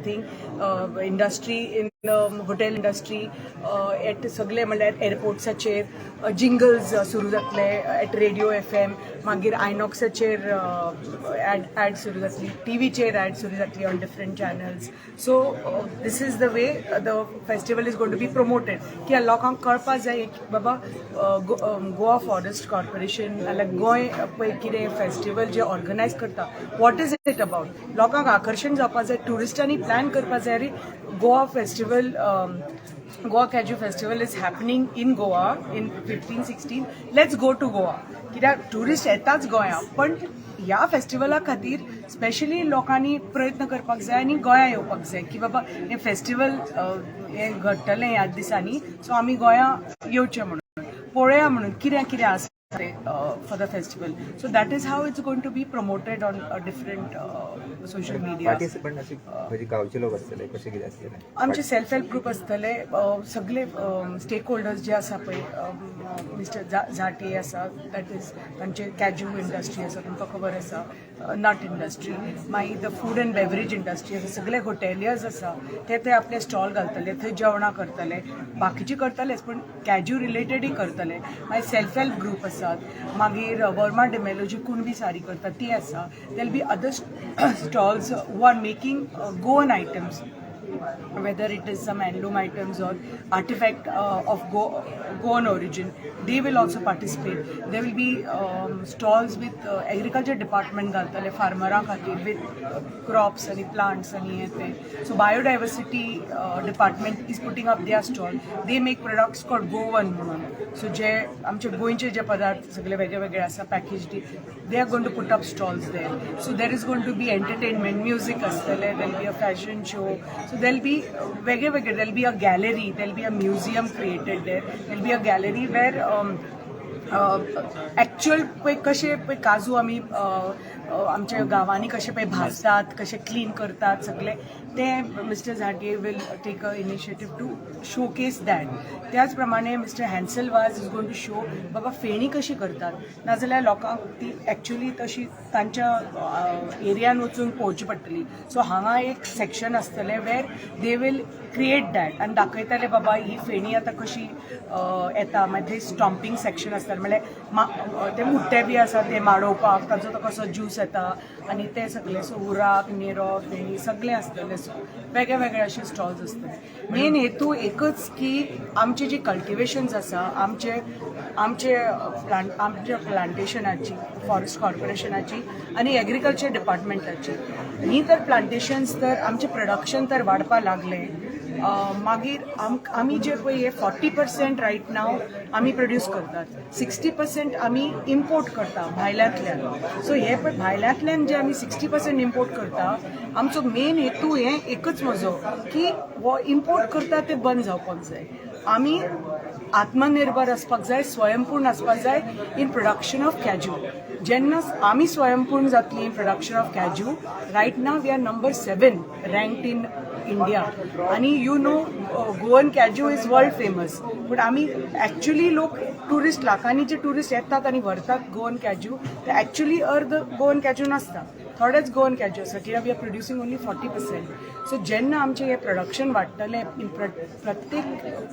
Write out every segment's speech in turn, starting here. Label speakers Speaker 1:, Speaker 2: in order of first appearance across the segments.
Speaker 1: Thing industry in hotel industry at सगळे म्हणल्यार एअरपोर्ट्साचेर jingles सुरू जातले एट रेडिओ FM मागीर आयनॉक्साचेर ॲड सुरू जातली टीव्हीचेर ॲड सुरू जातली on different channels so this is the way the festival is going to be promoted की लोकांक कळपाक जाय की बाबा गोवा फॉरेस्ट कॉर्पोरेशन नाल्यार गोंय पळय कितें फेस्टिवल जे ऑर्गनायज करता वॉट इज इट अबाउट लोकांक आकर्शण जावपाक जाय ट्युरिस्टांनी प्लॅन करपाक जाय रे Goa festival Goa Kaju Festival is happening in Goa in 15-16. Let's go to Goa. कित्याक टुरिस्ट येताच गोंया पण ह्या फेस्टिवला खातीर स्पेशली लोकांनी प्रयत्न करपाक जाय आनी गोंया येवपाक जाय की बाबा हे फेस्टिवल हे घडटलें ह्या दिसांनी सो आमी गोंया येवचें म्हणून पळोवया म्हणून कितें कितें आसा for the festival. So that is how it's going to be promoted on different social media.
Speaker 2: Participant अशी म्हणजे गावचे लोक असतले कशे कितें असतले
Speaker 1: आमचे सेल्फ हेल्प ग्रुप असतले सगळे स्टेक होल्डर्स जे आसा पळय मिस्टर झाटे आसा दॅट इज तांचे कॅज्यू इंडस्ट्री आसा तुमकां खबर आसा नट इंडस्ट्री मागीर the food end beverage industry आसा सगळे हॉटेलियर्स आसा ते आपले स्टॉल घालतले थंय जेवणां करतले बाकीचे करतलेच पण कॅज्यू रिलेटेडूय करतले मागीर सेल्फ हेल्प ग्रुप आसात मागीर वर्मा डेमेलो जी कुणबी साडी करतात ती आसा देल बी other stalls who are making Goan items whether it is some handloom items or artifact of Goan origin, they will also participate. There will be stalls with agriculture department galtale farmera khatir with crops and plants and ye. So biodiversity department is putting up their stall. They make products called Goan म्हणून. So जे आमचे गोंयचे जे पदार्थ सगळे वेगळे वेगळे आसा packaged, they are going to put up stalls there. So there is going to be entertainment, music astale, there will be a fashion show. So there will be वेगळे there will be a gallery, there will be a museum created there. There will be a gallery where actual पळय कशे पळय काजू आमी आमच्या गांवांनी कशे पळय भाजतात कशे क्लीन करतात सगळे ते mister Jhate will take a initiative to showcase that त्याच प्रमाणे मिस्टर हॅन्सल वाज इज गोइंग टू शो बाबा फेणी कशी करतात नाजाल्यार लोकांक ती ॲक्च्युअली तशी तांच्या एरियान वचून पळोवची पडटली सो हांगा एक सेक्शन आसतलें वेर दे वील क्रिएट दॅट आनी दाखयताले बाबा ही फेणी आतां कशी येता मागीर थंय स्टॉम्पिंग सेक्शन आसता म्हणल्यार ते मुट्टे बी आसा ते माडोवपाक ताचो तो कसो ज्यूस येता आनी ते सगळे सो उराक निरो फेणी सगळे आसतले सो वेगळे वेगळे अशे स्टॉल्स आसतले मेन हेतू एकच की आमचे जी कल्टिवेशन्स आसा आमचे प्लांटेशनाची फॉरेस्ट कॉर्पोरेशनाची आनी एग्रीकल्चर डिपार्टमेंटाची ही तर प्लांटेशन्स तर आमचे प्रोडक्शन तर वाडपा लागले मागीर आमी जे पळय हे 40% रायट नाव आमी प्रोड्यूस करतात 60% आमी इम्पोर्ट करता भायल्यांतल्यान सो हे पळय भायल्यांतल्यान जे आमी 60% इम्पोर्ट करता आमचो मेन हेतू हे एकच म्हजो की हो इम्पोर्ट करता ते बंद जावपाक जाय आमी आत्मनिर्भर आसपाक जाय स्वयंपूर्ण आसपाक जाय इन प्रोडक्शन ऑफ कॅज्यू जेन्ना आमी स्वयंपूर्ण जातली in production of cashew right now we are number 7 ranked in India आणि you know Goan cashew is world famous but आमी ॲक्च्युली लोक टुरिस्ट लाखांनी जे टुरिस्ट येतात आणि व्हरतात गोवन कॅज्यू ते ॲक्च्युली अर्द गोवन कॅज्यू नासता थोडेच गोवन कॅज्यू आसा कित्याक we are producing only 40% so जेन्ना आमचें हें प्रोडक्शन वाडटलें इन प्रत्येक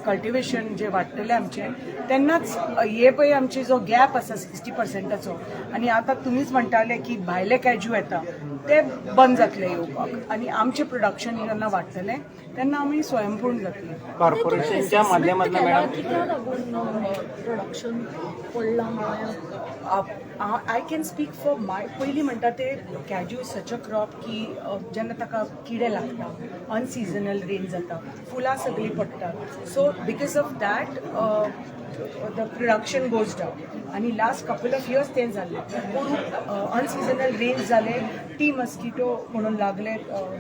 Speaker 1: कल्टिवेशन जे वाडटलें आमचें तेन्नाच हे पळय आमचे जो गॅप आसा 60%चो आनी आतां तुमीच म्हणटाले की भायले कॅज्यू येता ते बंद जातले येवपाक आनी आमचें प्रोडक्शन जेन्ना वाडटलें तेन्ना आमी स्वयंपूर्ण जातली
Speaker 3: कॉर्पोरेशनच्या माध्यमातून
Speaker 4: production
Speaker 1: I can speak for my पयलीं म्हणटा ते cashew is such a crop की जेन्ना ताका किडे लागता अनसिजनल रेन जाता फुलां सगळीं पडटात so because of that the production goes down आनी लास्ट कपल ऑफ इयर्स तें जाल्लें पूण अनसिजनल रेन जाले टी मस्किटो म्हणून लागले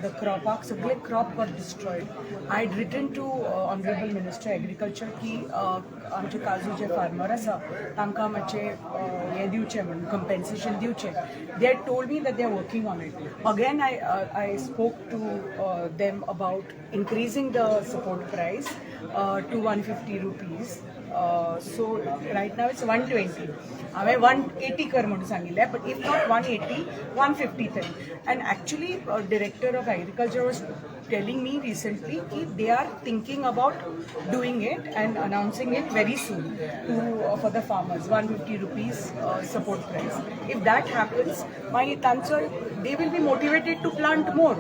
Speaker 1: द क्रॉपाक सगळे क्रॉप वर destroyed I had written to honourable minister agriculture की आमचे काजू जे फार्मर आसा तांकां मातशें हें दिवचें म्हणून कंपेन्सेशन दिवचें they had told me that they are working on it again I spoke to them about increasing the support price to 150 rupees. So right now it's 120. हांवें 180 कर म्हणून सांगिल्लें, but if not 180, 150 तरी. And actually, director of agriculture was telling me recently that they are thinking about doing it and announcing it very soon for the farmers, 150 rupees support price. If that happens, they will be motivated to plant more.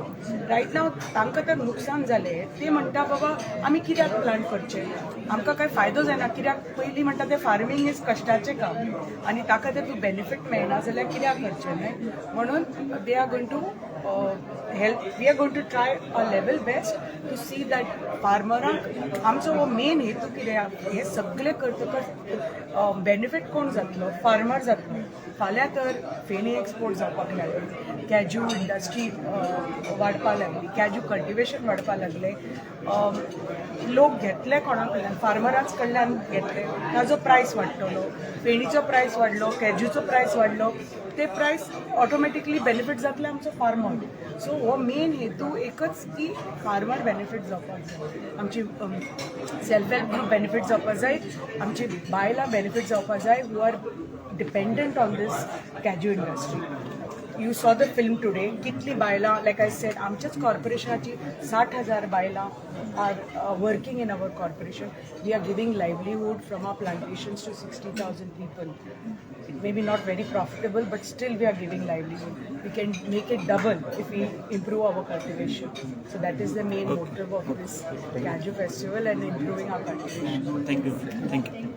Speaker 1: Right now, तांकां तर नुकसान जालें, ते म्हणटा बाबा आमी कित्याक plant करचें, आमकां काय फायदो जायना, कित्याक पयलीं म्हणटा ते फार्मींग इज कश्टाचें काम आनी ताका जर तूं बेनिफीट मेळना जाल्यार कित्याक करचें न्हय म्हणून they are going to help. We are going to try our level best to see that farmerank आमचो हो मेन हेतू कितें हे सगळे करतकच बेनिफीट कोण जातलो, फार्मर जातलो. फाल्यां तर फेणी एक्सपोर्ट जावपाक लागली, कॅज्यू इंडस्ट्री वाडपाक लागली, कॅज्यू कल्टिवेशन वाडपाक लागले, लोक घेतले कोणा कडल्यान, फार्मरांच कडल्यान घेतले, ताजो प्रायस वाडटलो, फेणीचो प्रायस वाडलो, कॅज्यूचो प्रायस वाडलो, ते प्रायस ऑटोमॅटिकली बेनिफीट जातले आमचो फार्मर. सो हो मेन हेतू एकच की फार्मर बेनिफीट जावपाक जाय, आमची सेल्फ हेल्प ग्रुप बेनिफीट जावपाक जाय, आमची बायलां बेनिफीट जावपाक जाय who are dependent on this cashew industry. You saw the film today. कितली बायलां, like I said, आमच्याच कॉर्पोरेशनाची 60,000 बायलां are working in our corporation. We are giving livelihood from our plantations to 60,000 people. It may be not very profitable, but still we are giving livelihood. We can make it double if we improve our cultivation. So that is the main motive of this Kaju festival and improving our cultivation.
Speaker 4: Thank you. Thank you.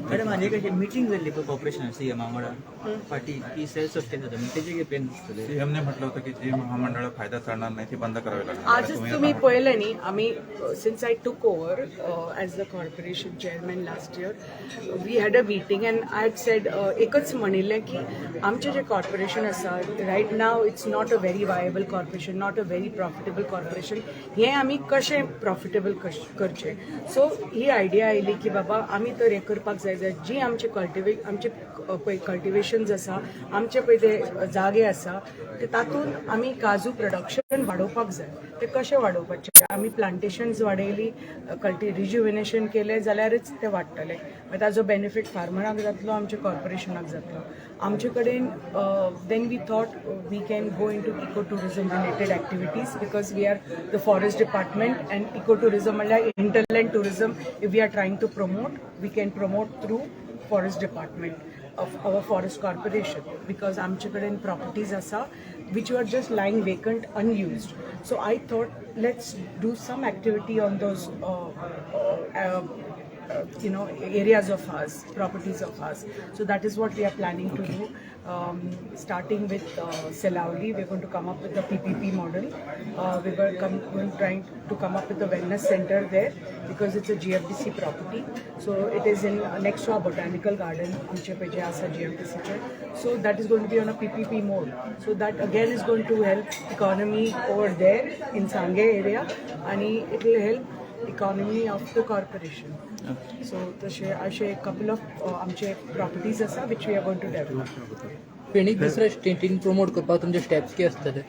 Speaker 4: Madam आनी कशी meeting जाल्ली पळय corporation CM वांगडा party ती self sustain जाता तेजे कितें plan दिसतले.
Speaker 5: सीएमने म्हटलं होतं की जी महामंडळं फायदा चालणार नाही ती बंद करावी लागणार.
Speaker 1: आजच तुम्ही पळयलें न्ही, आमी since I took over as the corporation chairman last year we had a meeting and I had said एकच म्हणिल्लें की आमचें जें कॉर्पोरेशन आसा right now it's not a very viable corporation, not a very profitable corporation. हें आमी कशें profitable करचें. सो ही आयडिया आयली की बाबा आमी तर हें करपाक जाय जी आमचे आमचे पळय कल्टिवेशन्स आसा, आमचे पळय ते जागे आसा ते तातूंत आमी काजू प्रोडक्शन वाडोवपाक जाय. ते कशें वाडोवपाचें, आमी प्लांटेशन्स वाडयली, रिज्युविनेशन केलें जाल्यारच ते वाडटले. ताजो बेनिफीट फार्मराक जातलो, आमच्या कॉर्पोरेशनाक जातलो. आमचे कडेन then we thought we can go in to eco tourism related activities because we are the forest department and eco tourism म्हणल्यार hinterland tourism if we are trying to promote we can promote through forest department of our forest corporation because amche kaden properties asa which were just lying vacant unused. So I thought let's do some activity on those areas of ours, properties of ours. So that is what we are planning to do. Starting with Selauli, we're going to come up with the PPP model. We were trying to come up with a wellness center there because it's a GFDC property. So it is in next to our botanical garden, Amche Peje Asa GFDC. So that is going to be on a PPP mode. So that again is going to help economy over there in Sangay area, and it will help economy of the corporation. Okay. So अशे couple of आमचे properties आसा which we are going to develop.
Speaker 6: फेणीक दुसऱ्या स्टेटीन promote करपाक तुमचे steps कितें आसतले?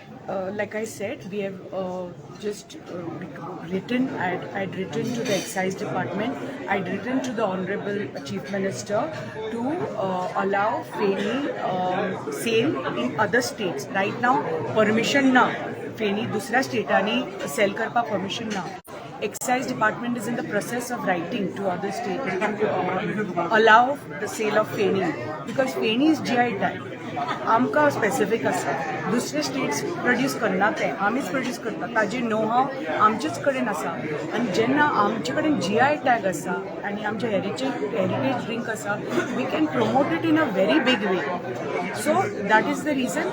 Speaker 1: Like I said, we have just written. I'd written to the excise department. I'd written to the honorable chief minister to allow Feni sale in other states. Right now, permission na Feni dusra stateani sell karpa permission na. Excise department is in the process of writing to other states to allow the sale of Feni because Feni is GI tag. आमकां specific आसा, दुसरे states produce करना ते आमीच produce करता, ताजे know how आमचेच कडेन आसा. आनी जेन्ना आमचे कडेन GI टॅग आसा आनी आमचे हेरिटेज ड्रिंक आसा we can promote it in a very big way. So that is the reason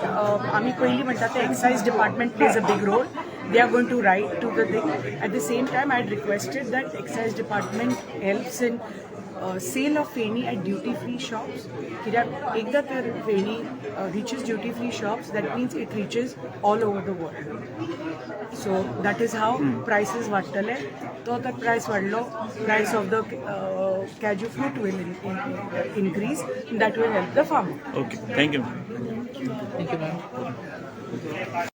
Speaker 1: आमी पयलीं म्हणटा ते excise department plays a big role. They are going to write to the thing. At the same time, I had requested that excise department helps in sale of Feni at duty-free shops. कित्याक एकदा तर Feni reaches duty-free shops, that means it reaches all over the world. So that is how prices वाडटले. तो तर price वाडलो, price of the cashew fruit will increase. That will help the farmer.
Speaker 4: Okay. Thank you.
Speaker 6: Thank you, ma'am.